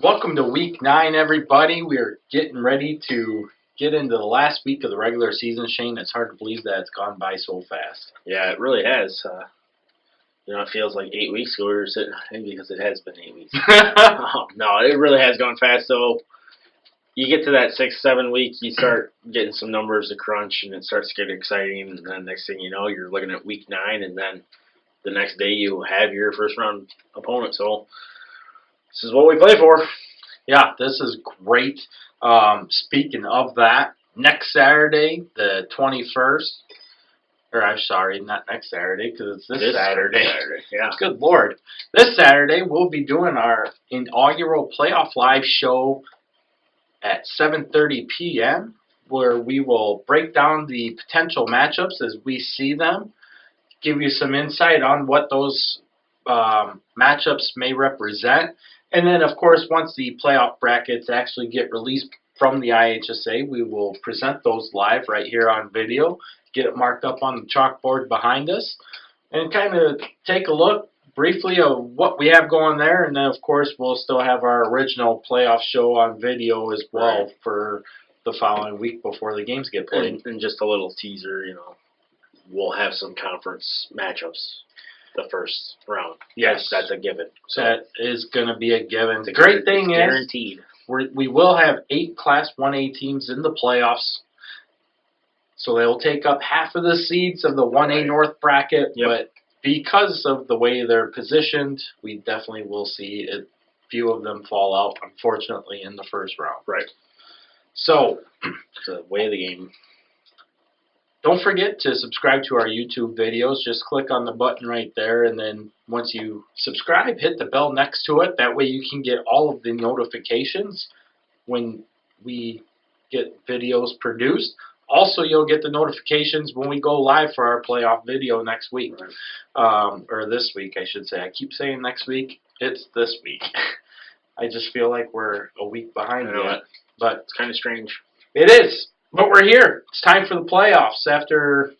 Welcome to week 9, everybody. We're getting ready to get into the last week of the regular season. Shane, it's hard to believe that it's gone by so fast. Yeah, it really has. It feels like 8 weeks ago we were sitting, because it has been 8 weeks. No, it really has gone fast, though. You get to that 6, 7 week, you start getting some numbers to crunch, and it starts getting exciting, and then next thing you know, you're looking at week 9, and then the next day you have your first-round opponent. So this is what we play for. Yeah, this is great. Speaking of that, next Saturday, the 21st, or I'm sorry, not next Saturday, because it's this Saturday. Yeah. Good Lord. This Saturday, we'll be doing our inaugural playoff live show at 7:30 p.m., where we will break down the potential matchups as we see them, give you some insight on what those matchups may represent. And then, of course, once the playoff brackets actually get released from the IHSA, we will present those live right here on video, get it marked up on the chalkboard behind us, and kind of take a look briefly of what we have going there. And then, of course, we'll still have our original playoff show on video as well for the following week before the games get played. And just a little teaser, we'll have some conference matchups the first round. Yes. That's a given. So that is going to be a given. The great thing is, guaranteed. We will have 8 Class 1A teams in the playoffs. So they will take up half of the seeds of the 1A North bracket. Yep. But because of the way they're positioned, we definitely will see a few of them fall out, unfortunately, in the first round. Right. So, it's the way of the game. Don't forget to subscribe to our YouTube videos. Just click on the button right there, and then once you subscribe, hit the bell next to it. That way you can get all of the notifications when we get videos produced. Also, you'll get the notifications when we go live for our playoff video next week. Right. Or this week, I should say. I keep saying next week. It's this week. I just feel like we're a week behind yet. But it's kind of strange. It is. But we're here. It's time for the playoffs after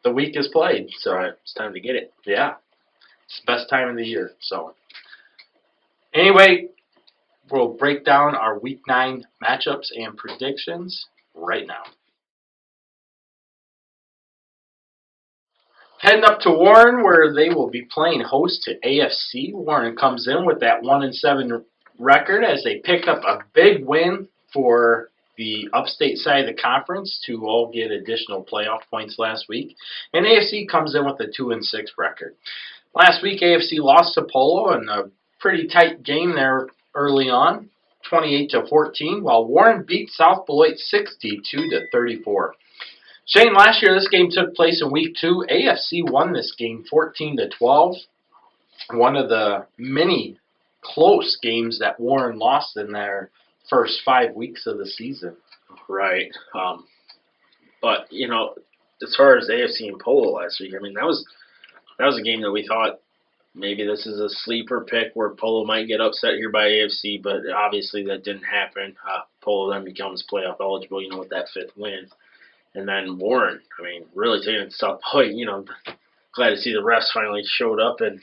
the week is played. So it's time to get it. Yeah. It's the best time of the year. So anyway, we'll break down our week 9 matchups and predictions right now. Heading up to Warren, where they will be playing host to AFC. Warren comes in with that 1-7 record as they picked up a big win for the upstate side of the conference to all get additional playoff points last week. And AFC comes in with a 2-6 record. Last week, AFC lost to Polo in a pretty tight game there early on, 28-14, while Warren beat South Beloit 62-34. Shane, last year this game took place in week 2. AFC won this game 14-12. One of the many close games that Warren lost in their first 5 weeks of the season. Right. But, as far as AFC and Polo last week, that was a game that we thought maybe this is a sleeper pick where Polo might get upset here by AFC, but obviously that didn't happen. Polo then becomes playoff eligible, with that 5th win. And then Warren, really taking it to South Beloit, glad to see the refs finally showed up and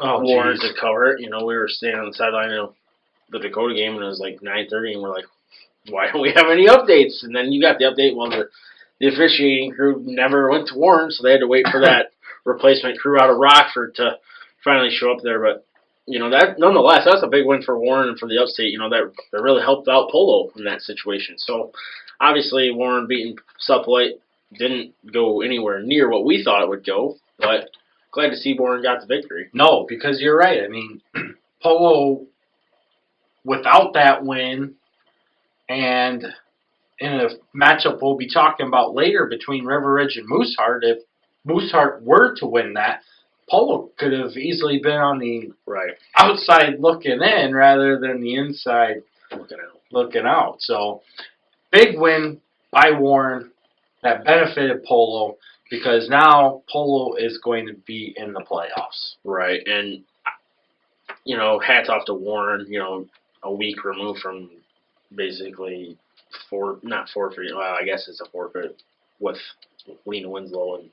Warren to cover it. We were standing on the sideline of the Dakota game, and it was like 9:30, and we're like, why don't we have any updates? And then you got the update. Well, the officiating crew never went to Warren, so they had to wait for that replacement crew out of Rockford to finally show up there. But, that nonetheless, that's a big win for Warren and for the upstate. That really helped out Polo in that situation. So, obviously, Warren beating South Beloit didn't go anywhere near what we thought it would go, but glad to see Warren got the victory. No, because you're right. Polo, without that win, and in a matchup we'll be talking about later between River Ridge and Mooseheart, if Mooseheart were to win that, Polo could have easily been on the outside looking in rather than the inside looking out. So, big win by Warren that benefited Polo because now Polo is going to be in the playoffs. Right, and, hats off to Warren, a week removed from basically not forfeit. Well, I guess it's a forfeit with Lena Winslow and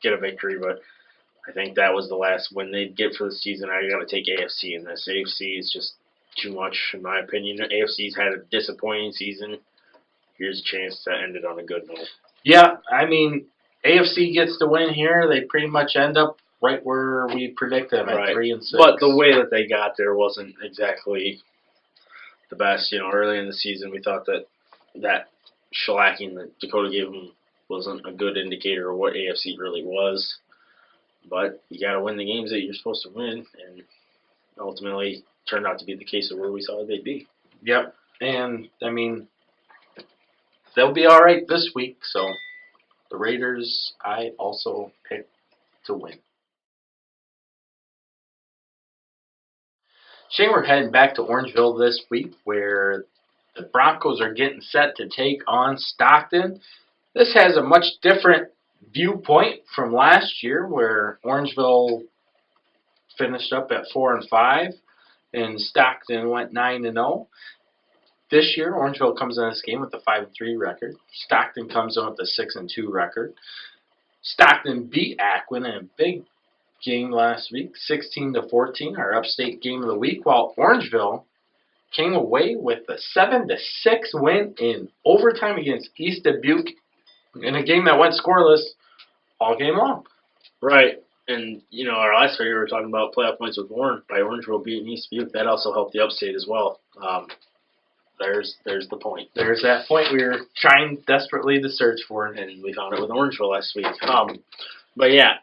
get a victory, but I think that was the last win they'd get for the season. I got to take AFC in this. AFC is just too much, in my opinion. The AFC's had a disappointing season. Here's a chance to end it on a good note. Yeah, I mean, AFC gets the win here. They pretty much end up right where we predicted them at 3-6. But the way that they got there wasn't exactly the best. Early in the season, we thought that shellacking that Dakota gave them wasn't a good indicator of what AFC really was. But you got to win the games that you're supposed to win, and ultimately turned out to be the case of where we thought they'd be. Yep, and I mean, they'll be all right this week. So the Raiders, I also picked to win. Shane, we're heading back to Orangeville this week, where the Broncos are getting set to take on Stockton. This has a much different viewpoint from last year, where Orangeville finished up at 4-5, and Stockton went 9-0. This year, Orangeville comes in this game with a 5-3 record. Stockton comes in with a 6-2 record. Stockton beat Aquin in a big game last week, 16-14, our upstate game of the week, while Orangeville came away with a 7-6 win in overtime against East Dubuque in a game that went scoreless all game long. Right. And, our last video we were talking about playoff points with Warren by Orangeville beating East Dubuque. That also helped the upstate as well. There's the point. There's that point we were trying desperately to search for. And we found it with Orangeville last week. But, yeah.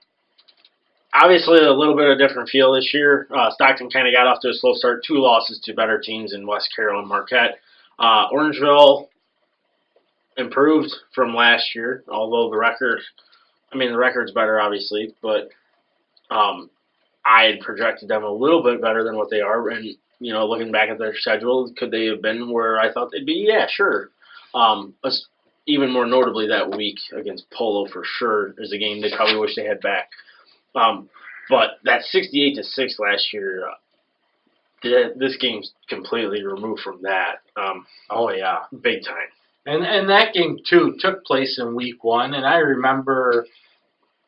Obviously, a little bit of a different feel this year. Stockton kind of got off to a slow start. 2 losses to better teams in West Carroll and Marquette. Orangeville improved from last year, although the record's better, obviously, but I had projected them a little bit better than what they are. And, looking back at their schedule, could they have been where I thought they'd be? Yeah, sure. Even more notably that week against Polo, for sure, is a game they probably wish they had back. But that 68-6 last year, this game's completely removed from that. Oh, yeah. Big time. And that game, too, took place in week 1, and I remember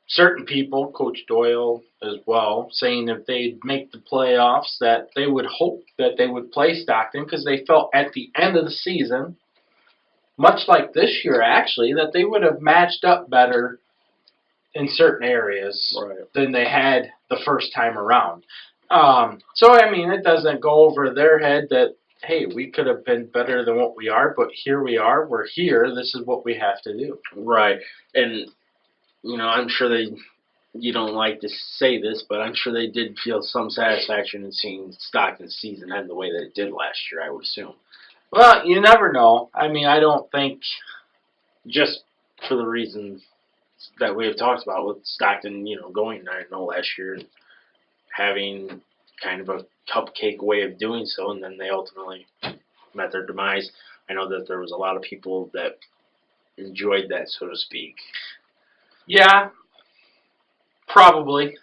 certain people, Coach Doyle as well, saying if they'd make the playoffs that they would hope that they would play Stockton because they felt at the end of the season, much like this year actually, that they would have matched up better in certain areas than they had the first time around. So, I mean, it doesn't go over their head that, hey, we could have been better than what we are, but here we are. We're here. This is what we have to do. Right. And, I'm sure you don't like to say this, but I'm sure they did feel some satisfaction in seeing Stockton's season end the way that it did last year, I would assume. Well, you never know. I mean, I don't think just for the reasons that we have talked about with Stockton, going 9-0 last year and having kind of a cupcake way of doing so, and then they ultimately met their demise. I know that there was a lot of people that enjoyed that, so to speak. Yeah, probably.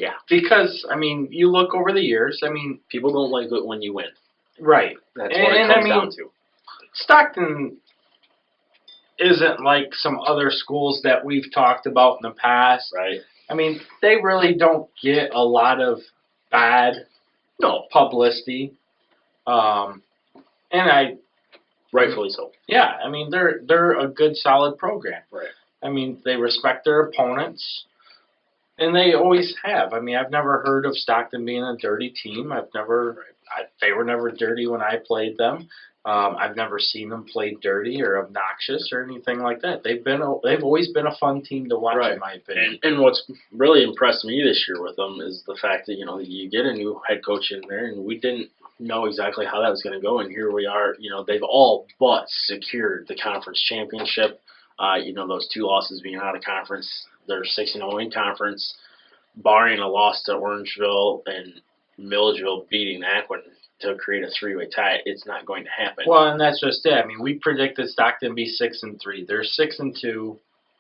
Yeah. Because, I mean, you look over the years, people don't like it when you win. Right. That's what it comes down to. Stockton isn't like some other schools that we've talked about in the past. Right. They really don't get a lot of bad publicity. Rightfully so. Yeah, they're a good, solid program. Right. They respect their opponents, and they always have. I've never heard of Stockton being a dirty team. They were never dirty when I played them. I've never seen them play dirty or obnoxious or anything like that. They've always been a fun team to watch, in my opinion. And what's really impressed me this year with them is the fact that you get a new head coach in there, and we didn't know exactly how that was going to go, and here we are. They've all but secured the conference championship. Those 2 losses being out of conference, they're 6-0 in conference, barring a loss to Orangeville and Milledgeville beating Aquin to create a 3-way tie. It's not going to happen. Well, and that's just it. We predicted Stockton to be 6-3. They're 6-2.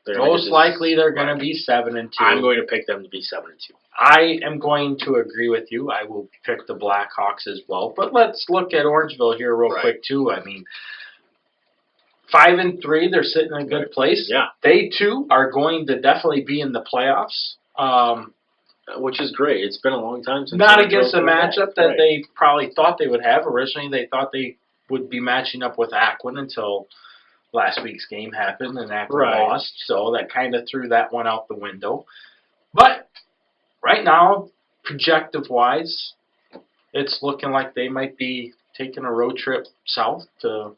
Most likely they're going to be 7-2. I'm going to pick them to be 7-2. I am going to agree with you. I will pick the Blackhawks as well. But let's look at Orangeville here real quick too. 5-3, they're sitting in a good place. Yeah. They too are going to definitely be in the playoffs. which is great. It's been a long time since. Not against a Orangeville played matchup that they probably thought they would have. Originally, they thought they would be matching up with Aquin until last week's game happened and Aquin lost. So that kind of threw that one out the window. But right now, projective-wise, it's looking like they might be taking a road trip south to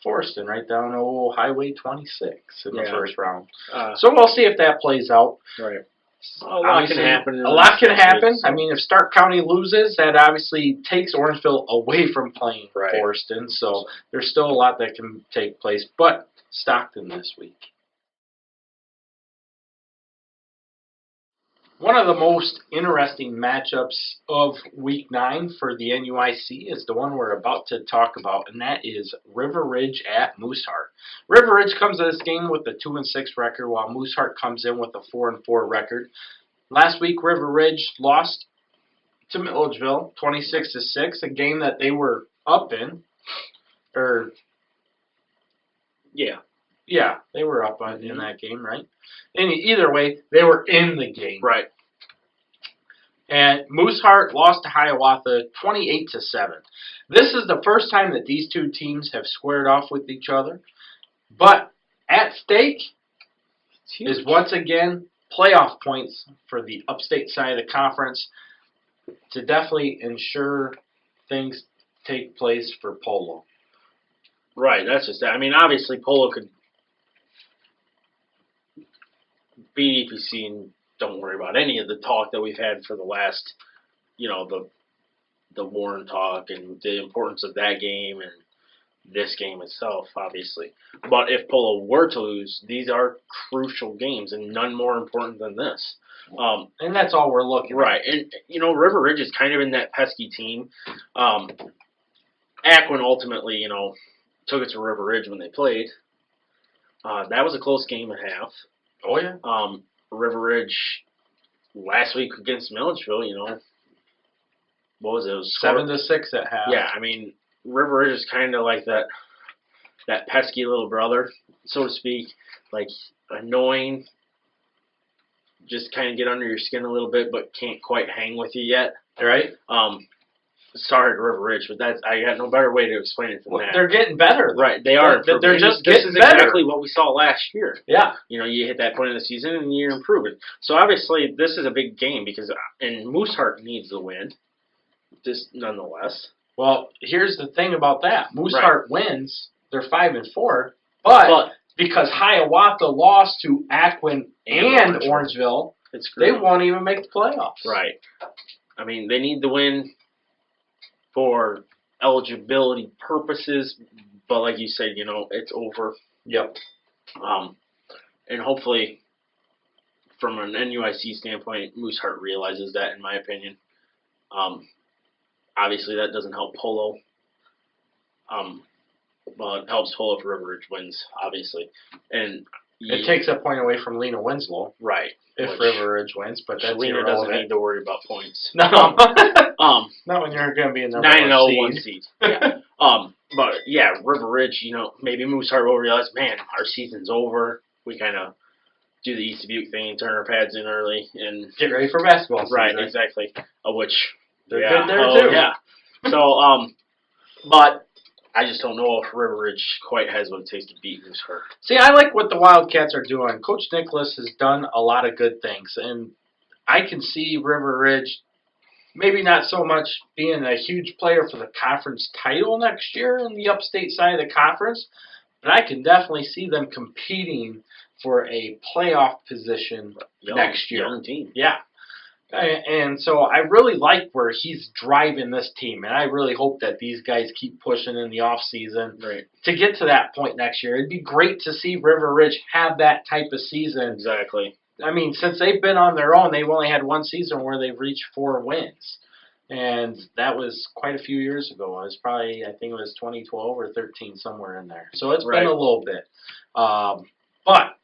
Forreston, right down old Highway 26 in the first round. So we'll see if that plays out. Right. A lot can happen. A lot can happen. I mean, if Stark County loses, that obviously takes Orangeville away from playing Forreston. So there's still a lot that can take place. But Stockton this week. One of the most interesting matchups of Week 9 for the NUIC is the one we're about to talk about, and that is River Ridge at Mooseheart. River Ridge comes to this game with a 2-6 record, while Mooseheart comes in with a 4-4 record. Last week, River Ridge lost to Milledgeville, 26-6, a game that they were up in. Yeah, they were up in that game, right? And either way, they were in the game. Right. And Mooseheart lost to Hiawatha 28-7. This is the first time that these two teams have squared off with each other. But at stake is once again playoff points for the upstate side of the conference to definitely ensure things take place for Polo. Right, that's just that. I mean, obviously Polo could beat EPC and don't worry about any of the talk that we've had for the last, the Warren talk and the importance of that game and this game itself, obviously. But if Polo were to lose, these are crucial games and none more important than this. And that's all we're looking at. Right, and, River Ridge is kind of in that pesky team. Aquin ultimately, took it to River Ridge when they played. That was a close game and a half. Oh, yeah. River Ridge last week against Milledgeville, what was it? It was 7-6 at half. Yeah, I mean, River Ridge is kind of like that pesky little brother, so to speak, like annoying, just kind of get under your skin a little bit, but can't quite hang with you yet. Right. Sorry to River Ridge, but I got no better way to explain it than that. They're getting better. Right, they are. They're just this getting is better. exactly what we saw last year. Yeah. You hit that point in the season and you're improving. So obviously this is a big game because Mooseheart needs the win, just nonetheless. Well, here's the thing about that. Mooseheart wins. They're 5-4, but because Hiawatha lost to Aquin and Orangeville, they won't even make the playoffs. Right. I mean, they need the win for eligibility purposes, but like you said, it's over. Yep. And hopefully, from an NUIC standpoint, Mooseheart realizes that, in my opinion. Obviously, that doesn't help Polo. Well, it helps Polo if River Ridge wins, obviously. And it takes a point away from Lena Winslow. Right. If River Ridge wins, but that's Lena doesn't need to worry about points. No. Not when you're going to be in the 9-0-1 seed. Yeah. But yeah, River Ridge, maybe Mooseheart will realize, man, our season's over. We kind of do the East Dubuque thing and turn our pads in early and get ready for basketball season. Right, exactly. Which they're good there too. Yeah. So, but I just don't know if River Ridge quite has what it takes to beat Mooseheart. See, I like what the Wildcats are doing. Coach Nicholas has done a lot of good things, and I can see River Ridge maybe not so much being a huge player for the conference title next year in the upstate side of the conference, but I can definitely see them competing for a playoff position next year. Young team. Yeah. And so I really like where he's driving this team, and I really hope that these guys keep pushing in the off season to get to that point next year. It'd be great to see River Ridge have that type of season. Exactly. I mean, since they've been on their own, they've only had one season where they've reached 4 wins, and that was quite a few years ago. It was probably, I think it was 2012 or 13, somewhere in there. So it's been a little bit, but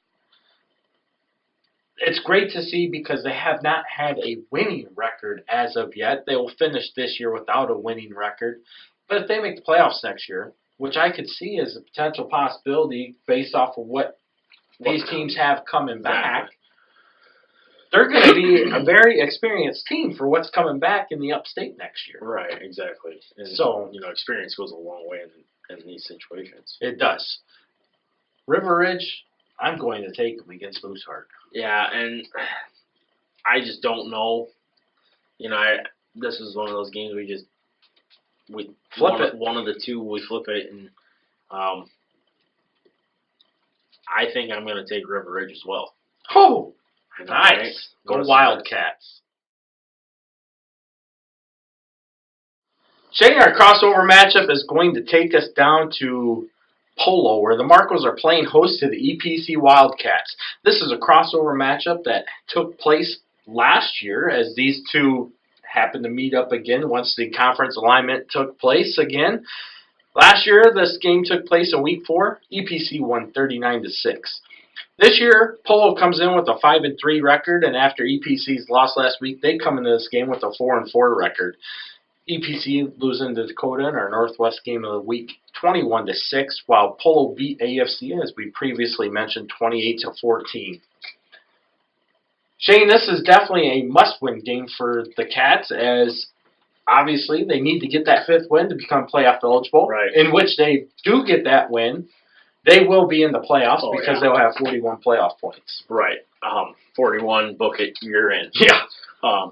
it's great to see because they have not had a winning record as of yet. They will finish this year without a winning record. But if they make the playoffs next year, which I could see as a potential possibility based off of what these teams have coming back, they're going to be a very experienced team for what's coming back in the upstate next year. Right, exactly. And So, experience goes a long way in these situations. It does. River Ridge, I'm going to take them against Mooseheart. Yeah, and I just don't know. This is one of those games we Flip it. One of the two, we flip it, and I think I'm going to take River Ridge as well. Oh, I know, nice. right? Go What a Wildcats. Shane, our crossover matchup is going to take us down to Polo, where the Marcos are playing host to the EPC Wildcats. This is a crossover matchup that took place last year, as these two happened to meet up again once the conference alignment took place again. Last year, this game took place in Week 4. EPC won 39-6. This year, Polo comes in with a 5-3 record, and after EPC's loss last week, they come into this game with a 4-4 record. EPC losing to Dakota in our Northwest game of the week 21-6, while Polo beat AFC, as we previously mentioned, 28-14. Shane, this is definitely a must-win game for the Cats, as obviously they need to get that 5th win to become playoff eligible. Right. In which they do get that win, they will be in the playoffs because they'll have 41 playoff points. Right. 41, book it, you're in. Yeah.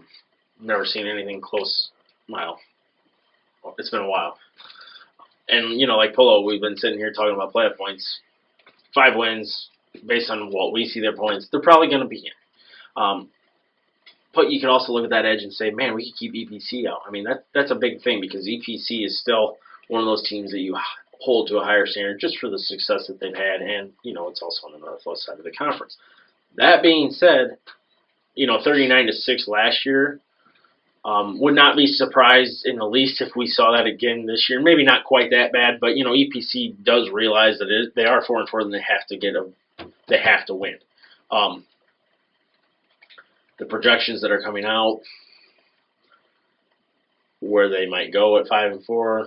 Never seen anything close. Well, it's been a while. And, like Polo, we've been sitting here talking about playoff points. 5 wins, based on what we see their points, they're probably going to be in. But you could also look at that edge and say, man, we could keep EPC out. I mean, that's a big thing because EPC is still one of those teams that you hold to a higher standard just for the success that they've had. And, it's also on the northwest side of the conference. That being said, 39-6 last year, would not be surprised in the least if we saw that again this year. Maybe not quite that bad, but EPC does realize that they are 4-4, and they have to win. The projections that are coming out, where they might go at 5-4,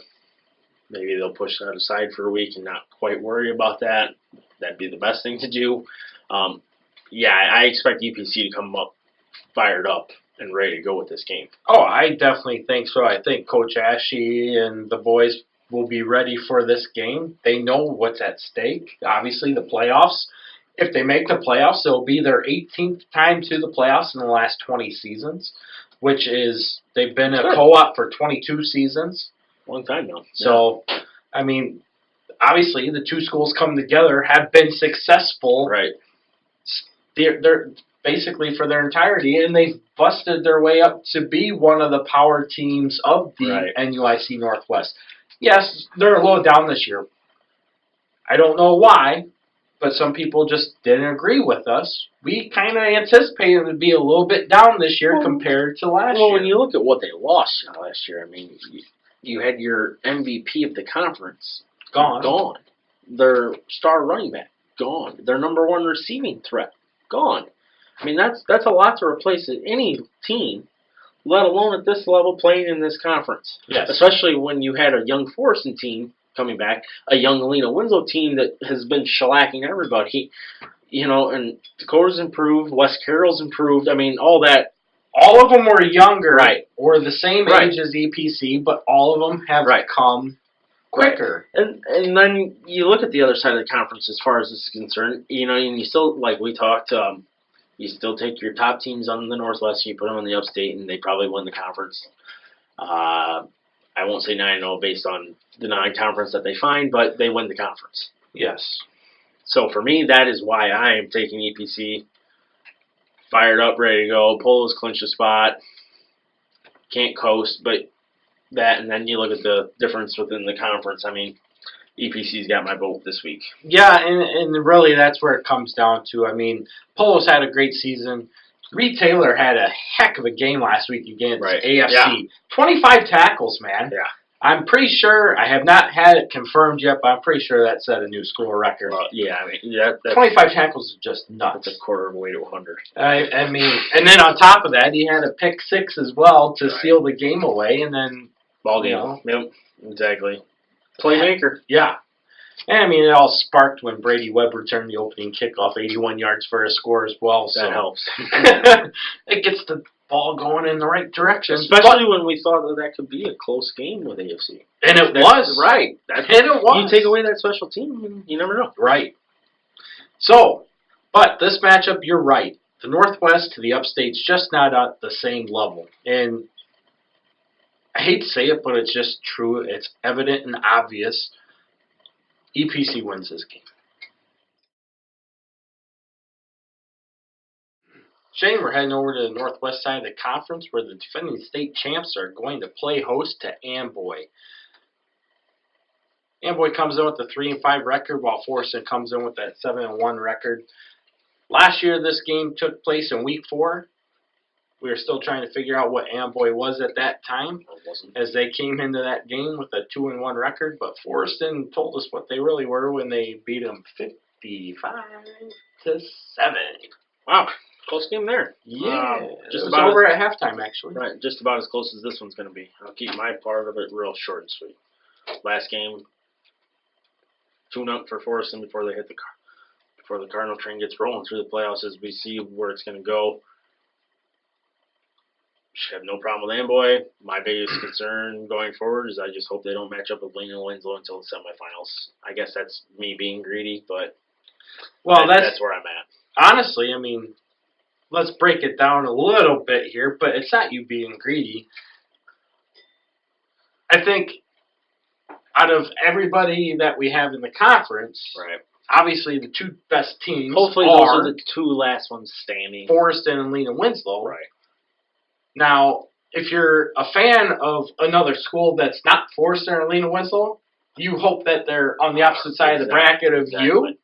maybe they'll push that aside for a week and not quite worry about that. That'd be the best thing to do. I expect EPC to come up fired up and ready to go with this game. Oh, I definitely think so. I think Coach Ashe and the boys will be ready for this game. They know what's at stake. Obviously, the playoffs. If they make the playoffs, it'll be their 18th time to the playoffs in the last 20 seasons, which is, they've been a co-op for 22 seasons. Long time now. So, I mean, obviously, the two schools come together, have been successful. Right. They're basically for their entirety, and they've busted their way up to be one of the power teams of the NUIC Northwest. Yes, they're a little down this year. I don't know why, but some people just didn't agree with us. We kind of anticipated it to be a little bit down this year compared to last year. Well, when you look at what they lost last year, I mean, you had your MVP of the conference gone. Their star running back gone. Their number 1 receiving threat gone. I mean, that's a lot to replace any team, let alone at this level playing in this conference. Yes. Especially when you had a young Forreston team coming back, a young Galena Winslow team that has been shellacking everybody. And Dakota's improved, West Carroll's improved. I mean, all that. All of them were younger or the same age as EPC, but all of them have come quicker. And then you look at the other side of the conference as far as this is concerned, and you still, like we talked, you still take your top teams on the Northwest, you put them on the Upstate, and they probably win the conference. I won't say 9-0 based on the non-conference that they find, but they win the conference. Yes. So for me, that is why I am taking EPC. Fired up, ready to go. Polo's clinched a spot. Can't coast, but that, and then you look at the difference within the conference. I mean, EPC's got my vote this week. Yeah, and really that's where it comes down to. I mean, Polo's had a great season. Reed Taylor had a heck of a game last week against AFC. Yeah. 25 tackles, man. Yeah. I'm pretty sure, I have not had it confirmed yet, but I'm pretty sure that set a new school record. Yeah, I mean, 25 tackles is just nuts. That's a quarter of a way to 100. I mean, and then on top of that, he had a pick 6 as well to seal the game away, and then ball game. Yep, exactly. Playmaker. Yeah. And I mean, it all sparked when Brady Webb returned the opening kickoff, 81 yards for a score as well. So That helps. it gets the ball going in the right direction. Especially when we thought that could be a close game with AFC. And it was. Right. And it was. You take away that special team, you never know. Right. So, but this matchup, you're right. The Northwest to the Upstate's just not at the same level. And I hate to say it, but it's just true. It's evident and obvious. EPC wins this game. Shane, we're heading over to the northwest side of the conference where the defending state champs are going to play host to Amboy. Amboy comes in with a 3-5 record, while Forreston comes in with that 7-1 record. Last year, this game took place in Week 4. We were still trying to figure out what Amboy was at that time, as they came into that game with a 2-1 record. But Forreston told us what they really were when they beat them 55-7. Wow, close game there. Yeah, just it was about over at halftime, actually. Right, just about as close as this one's going to be. I'll keep my part of it real short and sweet. Last game, tune-up for Forreston before they hit before the Cardinal train gets rolling through the playoffs as we see where it's going to go. Should have no problem with Amboy. My biggest concern going forward is I just hope they don't match up with Galena and Winslow until the semifinals. I guess that's me being greedy, but that's where I'm at. Honestly, I mean, let's break it down a little bit here, but it's not you being greedy. I think out of everybody that we have in the conference, right, obviously the two best teams hopefully those are the two last ones standing. Forreston and Galena Winslow. Right. Now, if you're a fan of another school that's not Forreston or Galena Winslow, you hope that they're on the opposite side of the bracket of you.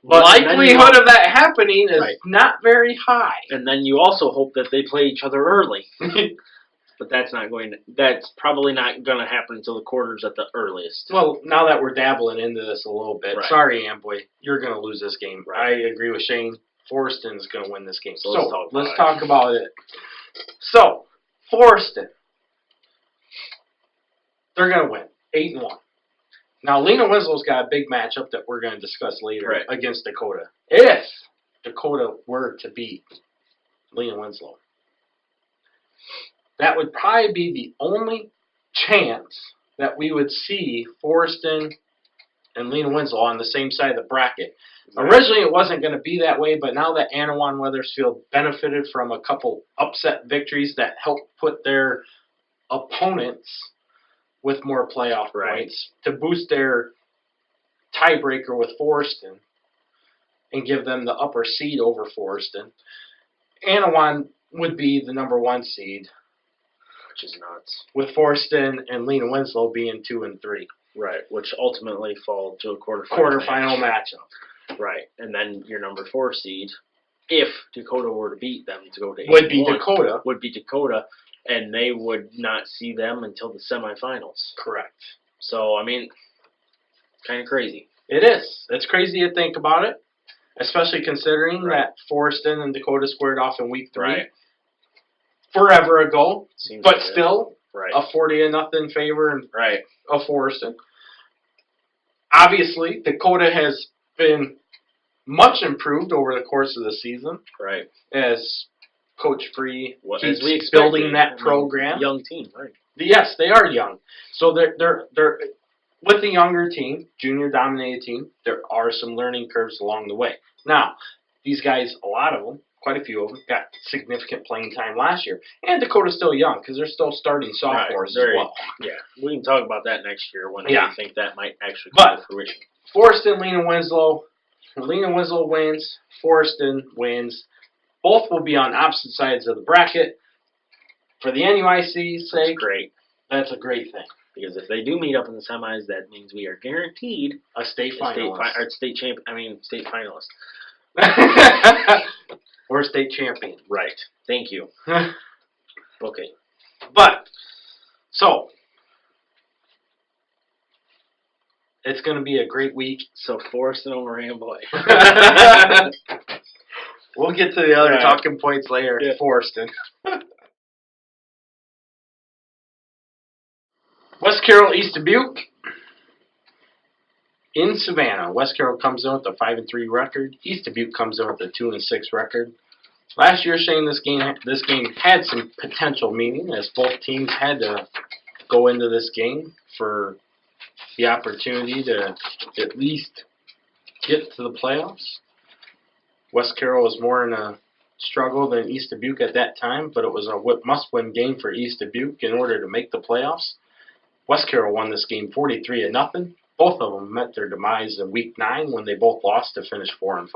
But likelihood of that happening is not very high. And then you also hope that they play each other early. But that's probably not going to happen until the quarters at the earliest. Well, now that we're dabbling into this a little bit, sorry, Amboy, you're going to lose this game. Right. I agree with Shane. Forreston is going to win this game. So let's talk about it. So, Forreston, they're going to win, 8-1. Now, Galena Winslow's got a big matchup that we're going to discuss later against Dakota. If Dakota were to beat Galena Winslow, that would probably be the only chance that we would see Forreston and Galena Winslow on the same side of the bracket. Originally, it wasn't going to be that way, but now that Anawan Wethersfield benefited from a couple upset victories that helped put their opponents with more playoff points to boost their tiebreaker with Forreston and give them the upper seed over Forreston, Anawan would be the number 1 seed, which is nuts, with Forreston and Galena Winslow being 2 and 3. Right, which ultimately fall to a quarterfinal matchup. Right, and then your number 4 seed, if Dakota were to beat them to go to 8-1, would be Dakota, and they would not see them until the semifinals. Correct. So, I mean, kind of crazy. It is. It's crazy to think about it, especially considering that Forreston and Dakota squared off in Week 3 forever ago, but still a 40-0 favor of Forreston. Obviously, Dakota has been much improved over the course of the season. Right. As Coach Free keeps building that program. Young team, right. Yes, they are young. So they're with the younger team, junior dominated team, there are some learning curves along the way. Now, these guys, a lot of them, quite a few of them, got significant playing time last year. And Dakota's still young because they're still starting sophomores as well. Yeah, we can talk about that next year when we think that might actually come to fruition. Forreston, Galena Winslow. Galena Winslow wins. Forreston wins. Both will be on opposite sides of the bracket. For the NUIC's sake, that's a great thing. Because if they do meet up in the semis, that means we are guaranteed a state finalist. State finalist. Or state champion. Right. Thank you. Okay. But, so, it's going to be a great week. So, Forreston over Amboy. We'll get to the other talking points later. Yeah. Forreston. West Carroll, East Dubuque. In Savannah, West Carroll comes in with a 5-3 record. East Dubuque comes in with a 2-6 record. Last year, Shane, this game had some potential meaning, as both teams had to go into this game for the opportunity to at least get to the playoffs. West Carroll was more in a struggle than East Dubuque at that time, but it was a must-win game for East Dubuque in order to make the playoffs. West Carroll won this game 43-0. Both of them met their demise in Week 9 when they both lost to finish 4-5.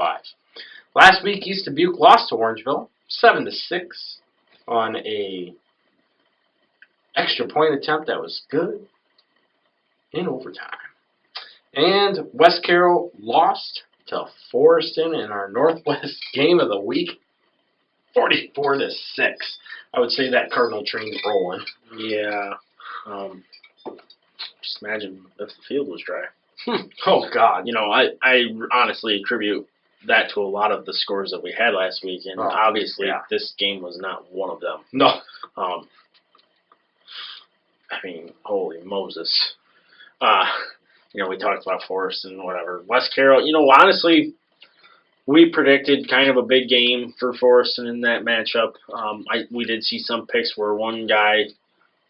Last week, East Dubuque lost to Orangeville 7-6 on a extra point attempt that was good in overtime. And West Carroll lost to Forreston in our Northwest game of the week, 44-6. I would say that Cardinal train's rolling. Yeah. Just imagine if the field was dry. Oh, God. You know, I honestly attribute that to a lot of the scores that we had last week, and obviously this game was not one of them. No. I mean, holy Moses. You know, we talked about Forrest and whatever. West Carroll, you know, honestly, we predicted kind of a big game for Forrest in that matchup. We did see some picks where one guy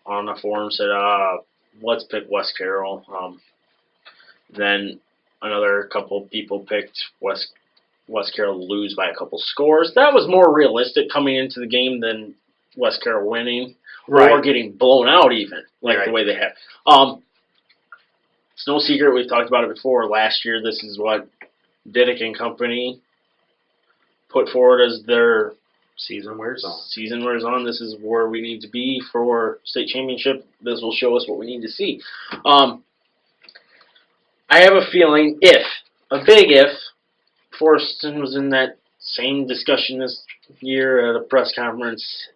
on the forum said, let's pick West Carroll. Then another couple people picked West Carroll to lose by a couple scores. That was more realistic coming into the game than West Carroll winning or getting blown out even, like the way they have. It's no secret, we've talked about it before. Last year, this is what Dubuque and company put forward as their season wears on. This is where we need to be for state championship. This will show us what we need to see. I have a feeling a big if, Forreston was in that same discussion this year at a press conference,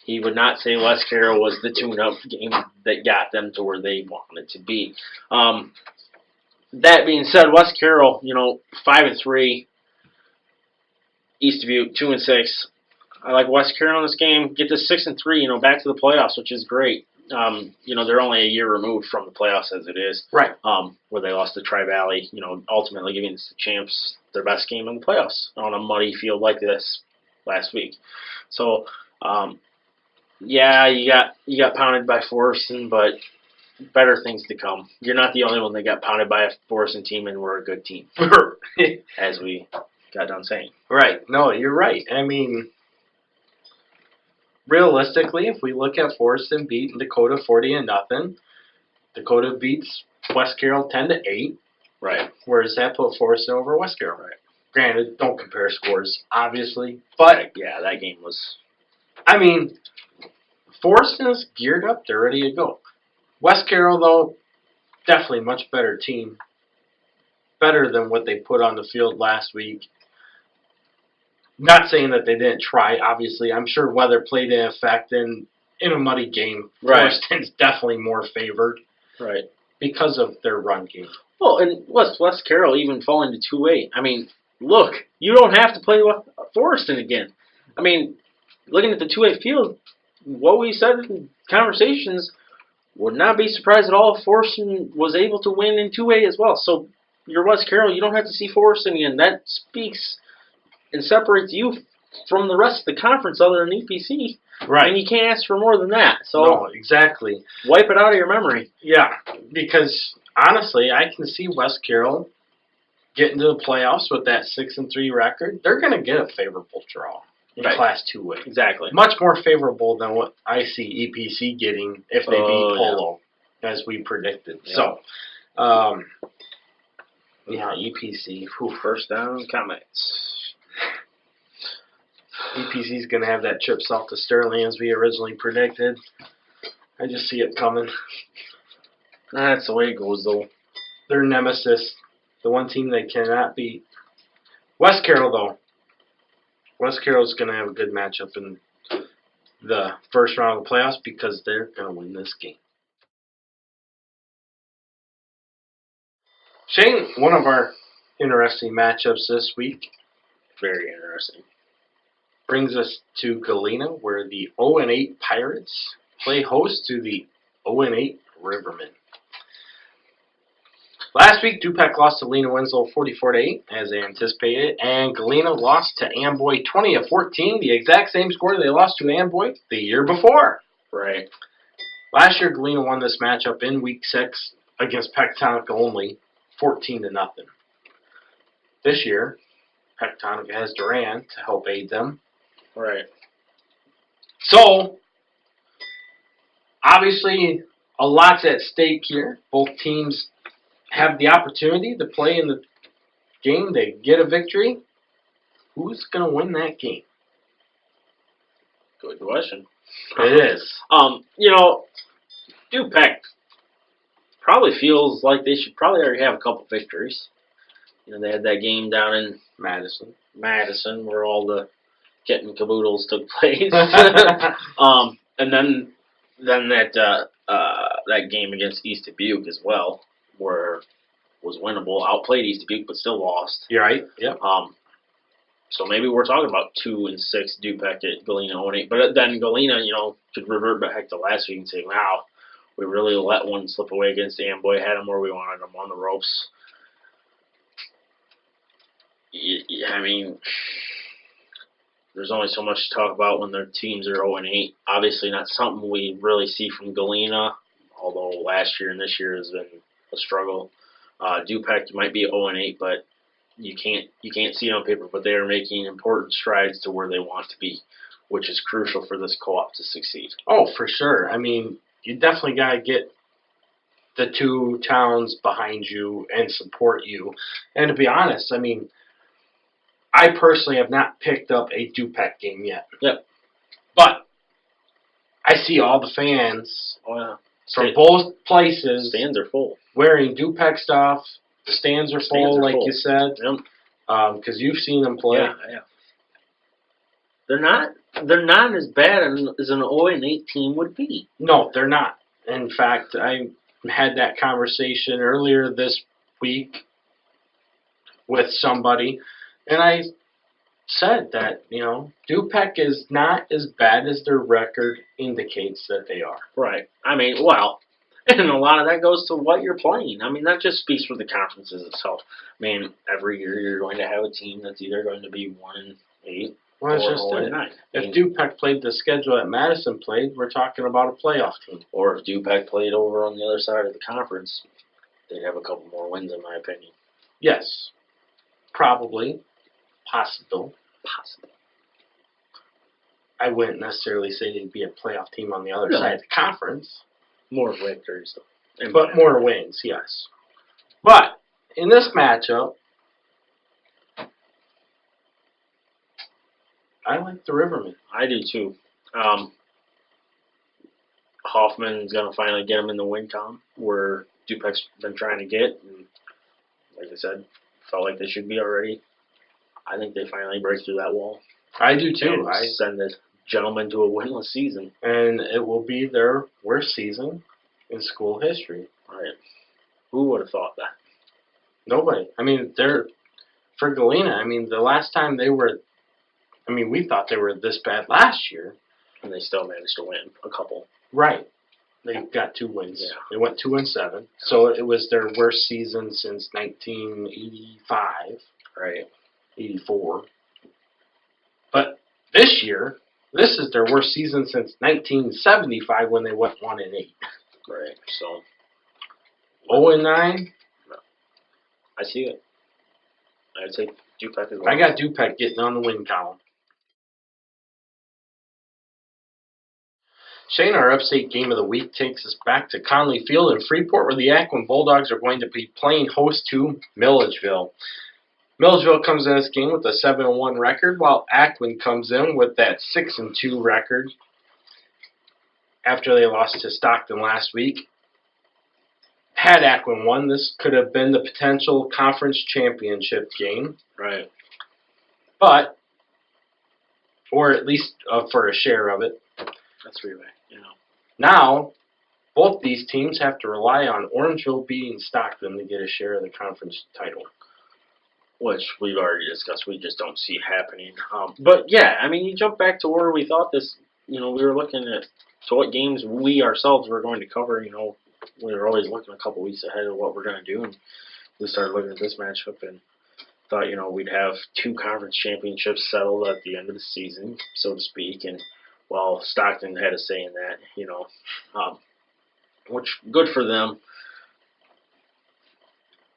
he would not say West Carroll was the tune-up game that got them to where they wanted to be. That being said, West Carroll, you know, 5-3, East Dubuque 2-6. I like West Carroll in this game. Get to 6-3, you know, back to the playoffs, which is great. You know, they're only a year removed from the playoffs as it is. Right. Where they lost to Tri-Valley, you know, ultimately giving the champs their best game in the playoffs on a muddy field like this last week. So, yeah, you got pounded by Forreston, but better things to come. You're not the only one that got pounded by a Forreston team, and we're a good team, as we got done saying. Right. No, you're right. I mean, realistically, if we look at Forreston beating Dakota 40-0, Dakota beats West Carroll 10-8. Right. Where does that put Forreston over West Carroll? Right. Granted, don't compare scores, obviously, but yeah, that game was. I mean, Forreston is geared up; they're ready to go. West Carroll, though, definitely much better team, better than what they put on the field last week. Not saying that they didn't try, obviously. I'm sure weather played an effect, and in a muddy game, Forreston's definitely more favored. Right. Because of their run game. Well, and West Carroll even falling to 2-8. I mean, look, you don't have to play Forreston again. I mean, looking at the 2-8 field, what we said in conversations, would not be surprised at all if Forreston was able to win in 2-8 as well. So, you're West Carroll, you don't have to see Forreston again. That speaks and separates you from the rest of the conference other than EPC. Right. And you can't ask for more than that. So no, exactly. Wipe it out of your memory. Yeah, because honestly, I can see West Carroll getting to the playoffs with that 6-3 record. They're going to get a favorable draw in Class 2A. Exactly. Much more favorable than what I see EPC getting if they beat Polo, as we predicted. Yeah. So, yeah, EPC. First down comments. EPC's going to have that trip south to Sterling as we originally predicted. I just see it coming. That's the way it goes, though. Their nemesis, the one team they cannot beat. West Carroll, though. West Carroll's going to have a good matchup in the first round of the playoffs because they're going to win this game. Shane, one of our interesting matchups this week. Very interesting. Brings us to Galena, where the 0-8 Pirates play host to the 0-8 Rivermen. Last week, Du-Pec lost to Winslow 44-8, as they anticipated, and Galena lost to Amboy 20-14, the exact same score they lost to Amboy the year before. Right. Last year, Galena won this matchup in Week 6 against Pectonica only, 14-0. This year, Pectonica has Durand to help aid them. Right. So, obviously, a lot's at stake here. Both teams have the opportunity to play in the game. They get a victory. Who's going to win that game? Good question. It is. Du-Pec probably feels like they should probably already have a couple victories. They had that game down in Madison, where all the kit and caboodles took place. And then that game against East Dubuque as well, where was winnable, outplayed East Dubuque, but still lost. You're right. Yep. So maybe we're talking about 2-6 Du-Pec at Galena 0-8. But then Galena, could revert back to last week and say, wow, we really let one slip away against Amboy, had them where we wanted them on the ropes. I mean, there's only so much to talk about when their teams are 0-8. Obviously not something we really see from Galena, although last year and this year has been a struggle. Du-Pec might be 0-8, but you can't see it on paper, but they are making important strides to where they want to be, which is crucial for this co-op to succeed. Oh, for sure. I mean, you definitely got to get the two towns behind you and support you. And to be honest, I mean, I personally have not picked up a Du-Pec game yet. Yep. But I see all the fans from both places. Stands are full. Wearing Du-Pec stuff. The stands are full, like full. you said. Yep. Because you've seen them play. Yeah. They're not as bad as an 0-8 team would be. No, they're not. In fact, I had that conversation earlier this week with somebody, and I said that, Du-Pec is not as bad as their record indicates that they are. Right. I mean, well, and a lot of that goes to what you're playing. I mean, that just speaks for the conferences itself. I mean, every year you're going to have a team that's either going to be 1-8 well, or 0-9. If Du-Pec played the schedule that Madison played, we're talking about a playoff team. Or if Du-Pec played over on the other side of the conference, they'd have a couple more wins, in my opinion. Yes. Probably. Possible. I wouldn't necessarily say they'd be a playoff team on the other side of the conference. More victories, though. But more wins, yes. But in this matchup, I like the Rivermen. I do, too. Hoffman's going to finally get him in the win column, where Du-Pec's been trying to get. And like I said, felt like they should be already. I think they finally break through that wall. I do, too. I send the gentlemen to a winless season. And it will be their worst season in school history. Right. Who would have thought that? Nobody. I mean, for Galena, I mean, the last time they were, we thought they were this bad last year. And they still managed to win a couple. Right. They got 2 wins. Yeah. They went 2-7. So it was their worst season since 1985. Right. 84. But this year, this is their worst season since 1975 when they went 1-8. Right. So 0-9. No. I see it. I'd say Du-Pec as well. I got Du-Pec getting on the win column. Shane, our upstate game of the week takes us back to Conley Field in Freeport, where the Aquin Bulldogs are going to be playing host to Milledgeville. Milledgeville comes in this game with a 7-1 record, while Aquin comes in with that 6-2 record after they lost to Stockton last week. Had Aquin won, this could have been the potential conference championship game. Right. But, or at least for a share of it. That's right. Now, both these teams have to rely on Orangeville beating Stockton to get a share of the conference title. Which we've already discussed. We just don't see happening. But yeah, you jump back to where we thought this, we were looking at to what games we ourselves were going to cover, we were always looking a couple weeks ahead of what we're going to do, and we started looking at this matchup and thought, we'd have 2 conference championships settled at the end of the season, so to speak, and well, Stockton had a say in that, which good for them.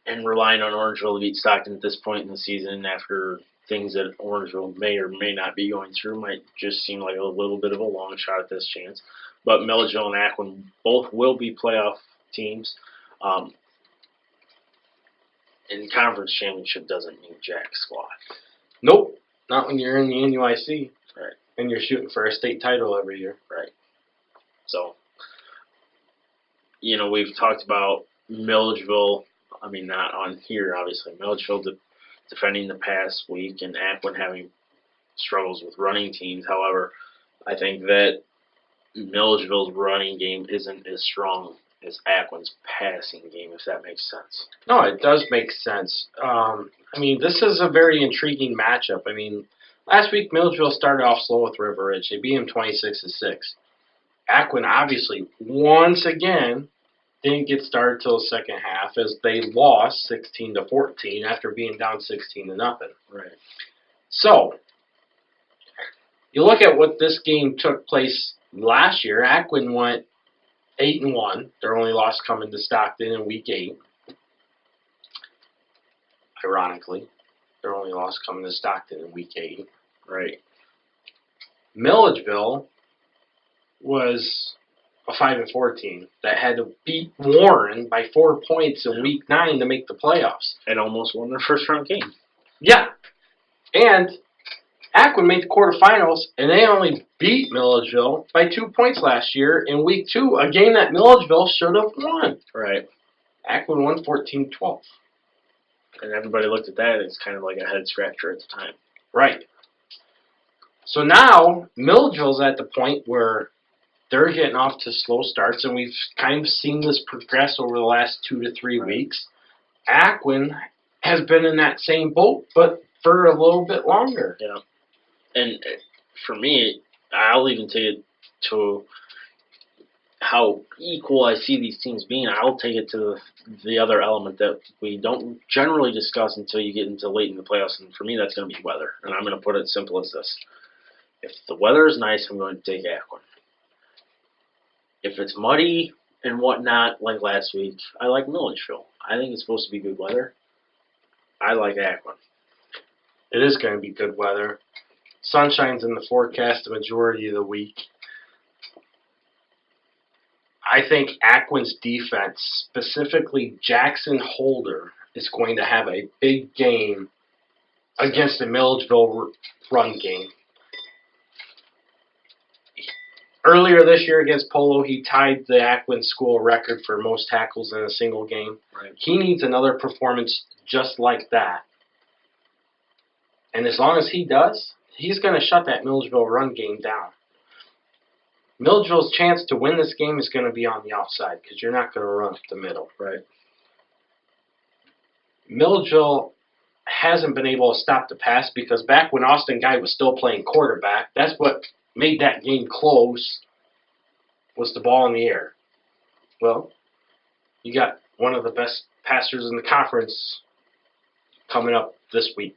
And relying on Orangeville to beat Stockton at this point in the season after things that Orangeville may or may not be going through might just seem like a little bit of a long shot at this chance. But Milledgeville and Aquin both will be playoff teams. And conference championship doesn't mean jack squat. Nope, not when you're in the NUIC. Right. And you're shooting for a state title every year. Right. So, we've talked about Milledgeville. I mean, not on here, obviously. Milledgeville defending the past week and Aquin having struggles with running teams. However, I think that Milledgeville's running game isn't as strong as Aquin's passing game, if that makes sense. No, it does make sense. This is a very intriguing matchup. Last week Milledgeville started off slow with River Ridge. They beat him 26-6. Aquin obviously, once again, didn't get started till the second half as they lost 16-14 after being down 16-0. Right. So, you look at what this game took place last year. Aquin went 8-1. Their only loss coming to Stockton in week 8. Ironically, their only loss coming to Stockton in week 8. Right. Milledgeville was a 5-4 team that had to beat Warren by 4 points in week 9 to make the playoffs. And almost won their first round game. Yeah. And Aquin made the quarterfinals, and they only beat Milledgeville by 2 points last year in week 2, a game that Milledgeville should have won. Right. Aquin won 14-12. And everybody looked at that, and it's kind of like a head scratcher at the time. Right. So now, Milledgeville's at the point where they're getting off to slow starts, and we've kind of seen this progress over the last 2 to 3 weeks. Aquin has been in that same boat, but for a little bit longer. Yeah. And for me, I'll even take it to how equal I see these teams being. I'll take it to the other element that we don't generally discuss until you get into late in the playoffs, and for me that's going to be weather. And I'm going to put it simple as this. If the weather is nice, I'm going to take Aquin. If it's muddy and whatnot, like last week, I like Milledgeville. I think it's supposed to be good weather. I like Aquin. It is going to be good weather. Sunshine's in the forecast the majority of the week. I think Aquin's defense, specifically Jackson Holder, is going to have a big game against the Milledgeville run game. Earlier this year against Polo, he tied the Aquin school record for most tackles in a single game. Right. He needs another performance just like that. And as long as he does, he's going to shut that Milledgeville run game down. Milledgeville's chance to win this game is going to be on the outside because you're not going to run up the middle. Right. Milledgeville hasn't been able to stop the pass because back when Austin Guy was still playing quarterback, that's what made that game close, was the ball in the air. Well, you got one of the best passers in the conference coming up this week.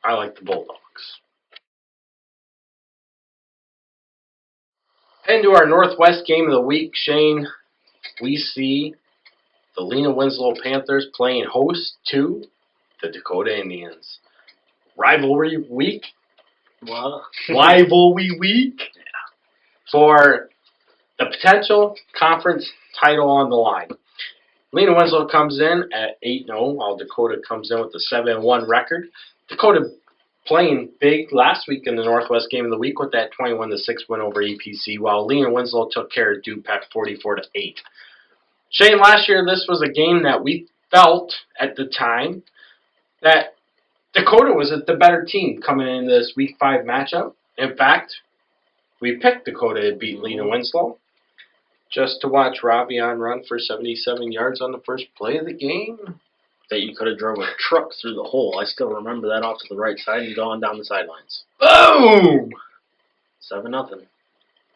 I like the Bulldogs. Heading to our Northwest game of the week, Shane, we see the Lena Winslow Panthers playing host to the Dakota Indians. Rivalry week. Well, Rivalry week for the potential conference title on the line. Lena Winslow comes in at 8-0, while Dakota comes in with a 7-1 record. Dakota playing big last week in the Northwest game of the week with that 21-6 win over EPC, while Lena Winslow took care of Du-Pec 44-8. Shane, last year this was a game that we felt at the time that Dakota was the better team coming into this Week 5 matchup. In fact, we picked Dakota to beat Lena Winslow just to watch Robion run for 77 yards on the first play of the game. That you could have drove a truck through the hole. I still remember that off to the right side and gone down the sidelines. Boom! 7-0.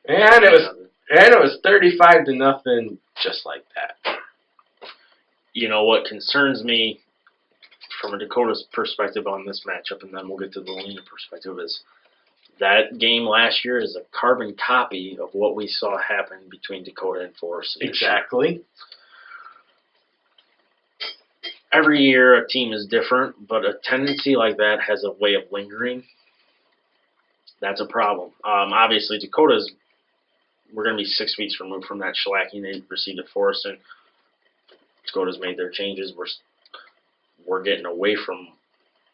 And it was 35-0 just like that. You know what concerns me from a Dakota's perspective on this matchup, and then we'll get to the Galena perspective, is that game last year is a carbon copy of what we saw happen between Dakota and Forreston. Exactly. Every year a team is different, but a tendency like that has a way of lingering. That's a problem. Obviously, we're going to be 6 weeks removed from that shellacking they received at Forreston. Dakota's made their changes. We're getting away from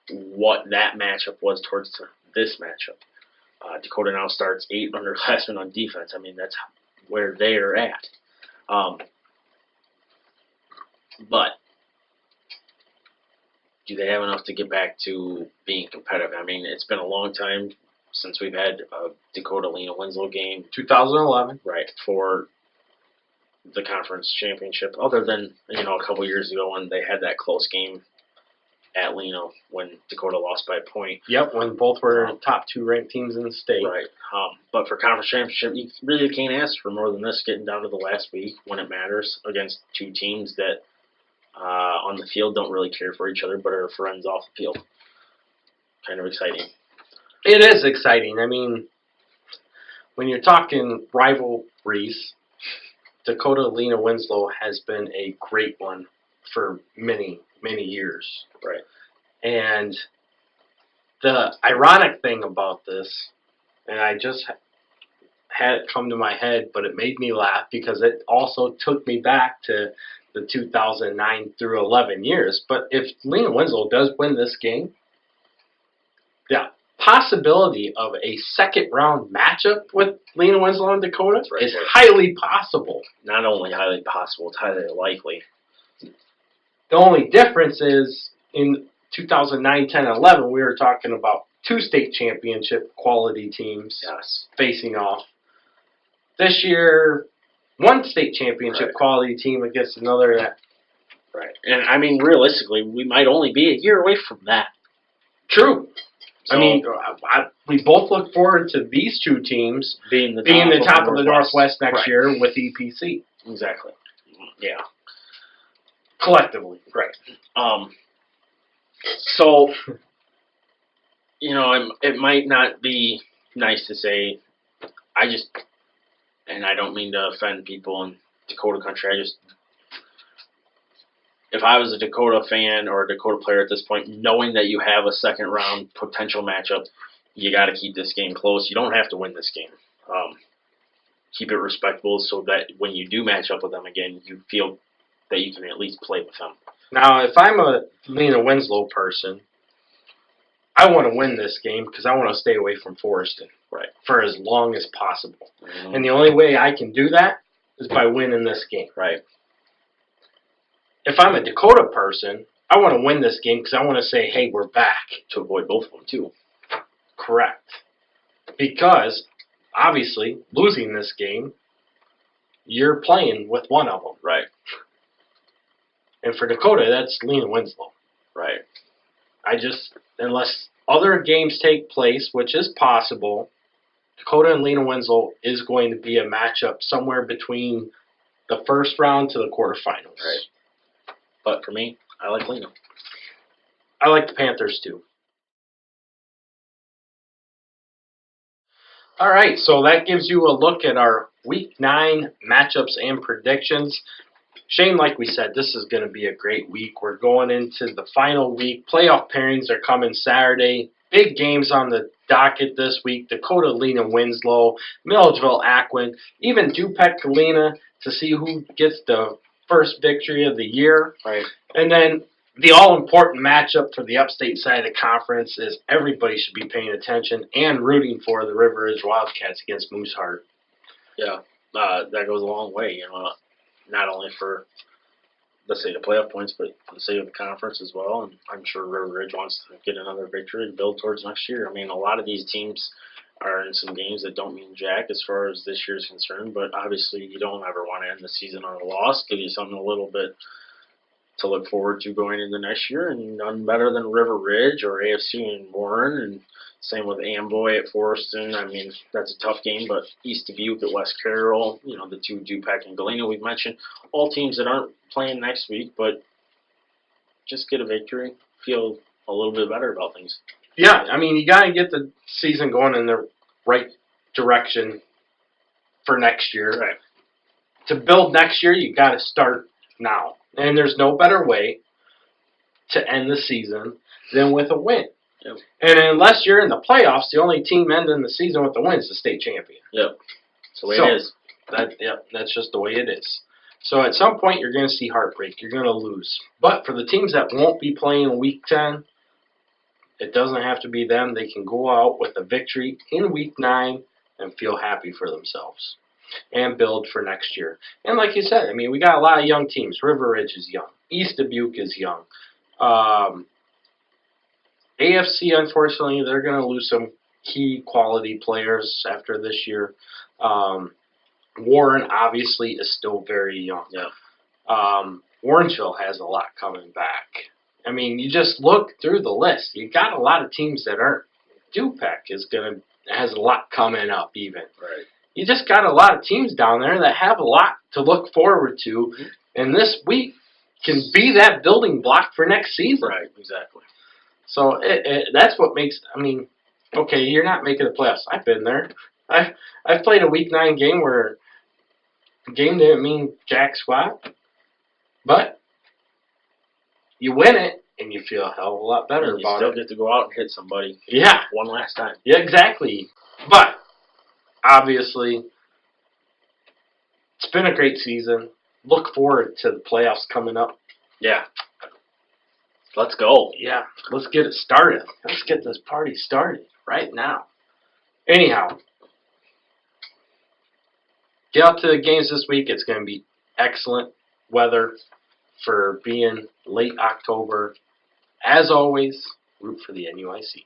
what that matchup was towards this matchup. Dakota now starts 8 underclassmen on defense. I mean, that's where they're at. But do they have enough to get back to being competitive? I mean, it's been a long time since we've had a Dakota Lena-Winslow game. 2011. Right, for the conference championship, other than, a couple years ago when they had that close game at Lena when Dakota lost by a point. Yep, when both were top 2 ranked teams in the state. Right. But for conference championship, you really can't ask for more than this, getting down to the last week when it matters against 2 teams that on the field don't really care for each other but are friends off the field. Kind of exciting. It is exciting. I mean, when you're talking rivalries, Dakota Lena-Winslow has been a great one for many, many years. Right. And the ironic thing about this, and I just had it come to my head, but it made me laugh because it also took me back to the 2009 through 11 years. But if Lena-Winslow does win this game, the possibility of a second round matchup with Lena-Winslow and Dakota is highly possible. Not only highly possible, it's highly likely. The only difference is in 2009, 10, 11, we were talking about 2 state championship quality teams facing off. This year, 1 state championship quality team against another. Right. And, I mean, realistically, we might only be a year away from that. True. So, I mean, we both look forward to these 2 teams being the top of the Northwest next year with EPC. Exactly. Yeah. Collectively. Right. So, it might not be nice to say, and I don't mean to offend people in Dakota country, if I was a Dakota fan or a Dakota player at this point, knowing that you have a second round potential matchup, you got to keep this game close. You don't have to win this game. Keep it respectable so that when you do match up with them again, you feel that you can at least play with them. Now, if I'm a Lena-Winslow person, I want to win this game because I want to stay away from Forreston for as long as possible. Mm-hmm. And the only way I can do that is by winning this game. Right. If I'm a Dakota person, I want to win this game because I want to say, hey, we're back. To avoid both of them, too. Correct. Because, obviously, losing this game, you're playing with one of them. Right. And for Dakota, that's Lena-Winslow. Right. Unless other games take place, which is possible, Dakota and Lena-Winslow is going to be a matchup somewhere between the first round to the quarterfinals. Right. But for me, I like Lena. I like the Panthers too. All right, so that gives you a look at our Week 9 matchups and predictions. Shane, like we said, this is going to be a great week. We're going into the final week. Playoff pairings are coming Saturday. Big games on the docket this week. Dakota Lena-Winslow, Milledgeville Aquin, even Du-Pec Galena to see who gets the first victory of the year. Right. And then the all-important matchup for the upstate side of the conference is everybody should be paying attention and rooting for the River Ridge Wildcats against Mooseheart. Yeah, that goes a long way, not only for the sake of playoff points, but for the sake of the conference as well. And I'm sure River Ridge wants to get another victory to build towards next year. I mean, a lot of these teams are in some games that don't mean jack as far as this year is concerned, but obviously you don't ever want to end the season on a loss. Give you something a little bit to look forward to going into next year, and none better than River Ridge or AFC and Warren, and same with Amboy at Forreston. I mean, that's a tough game, but East Dubuque at West Carroll, you know, the two Du-Pec and Galena we've mentioned, all teams that aren't playing next week, but just get a victory, feel a little bit better about things. Yeah, I mean, you got to get the season going in the right direction for next year. Right. To build next year, you got to start now. And there's no better way to end the season than with a win. Yep. And unless you're in the playoffs, the only team ending the season with a win is the state champion. Yep. That's the way it is. That's just the way it is. So at some point, you're going to see heartbreak. You're going to lose. But for the teams that won't be playing Week 10, it doesn't have to be them. They can go out with a victory in Week 9 and feel happy for themselves and build for next year. And like you said, I mean, we got a lot of young teams. River Ridge is young. East Dubuque is young. AFC, unfortunately, they're going to lose some key quality players after this year. Warren, obviously, is still very young. Yeah. Orangeville has a lot coming back. I mean, you just look through the list. You got a lot of teams that aren't. Du-Pec has a lot coming up even. Right. You just got a lot of teams down there that have a lot to look forward to, and this week can be that building block for next season. Right, exactly. So that's what makes, I mean, okay, you're not making the playoffs. I've been there. I've played a Week 9 game where the game didn't mean jack squat, but you win it, and you feel a hell of a lot better and about you it. still get to go out and hit somebody. Yeah. One last time. Yeah, exactly. But obviously, it's been a great season. Look forward to the playoffs coming up. Yeah. Let's go. Yeah, let's get it started. Let's get this party started right now. Anyhow, get out to the games this week. It's going to be excellent weather for being late October. As always, root for the NUIC.